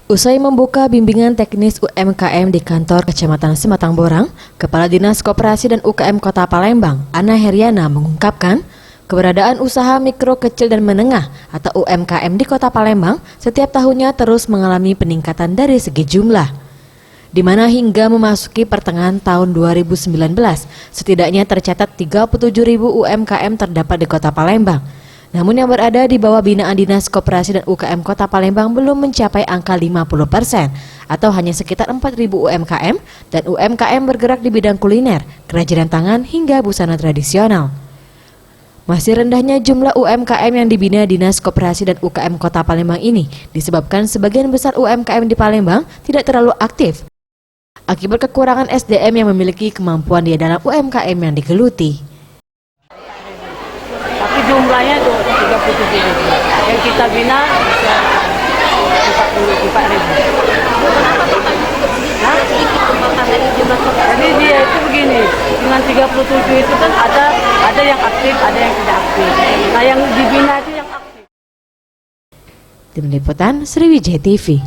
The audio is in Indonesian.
Usai membuka bimbingan teknis UMKM di kantor Kecamatan Sematang Borang, Kepala Dinas Koperasi dan UKM Kota Palembang, Ana Heriana mengungkapkan, keberadaan usaha mikro, kecil, dan menengah atau UMKM di Kota Palembang setiap tahunnya terus mengalami peningkatan dari segi jumlah. Di mana hingga memasuki pertengahan tahun 2019, setidaknya tercatat 37.000 UMKM terdapat di Kota Palembang. Namun yang berada di bawah binaan Dinas Koperasi dan UKM Kota Palembang belum mencapai angka 50% atau hanya sekitar 4.000 UMKM dan UMKM bergerak di bidang kuliner, kerajinan tangan hingga busana tradisional. Masih rendahnya jumlah UMKM yang dibina Dinas Koperasi dan UKM Kota Palembang ini disebabkan sebagian besar UMKM di Palembang tidak terlalu aktif akibat kekurangan SDM yang memiliki kemampuan di dalam UMKM yang digeluti. Tapi jumlahnya itu 37.000. Yang kita bina 44.000. Kenapa Bapak sedikit kembangkan dari jumlah koperasi? Jadi dia itu begini, dengan 37 itu kan ada yang aktif, ada yang tidak aktif. Nah yang dibina itu yang aktif. Tim Liputan Sriwijaya TV.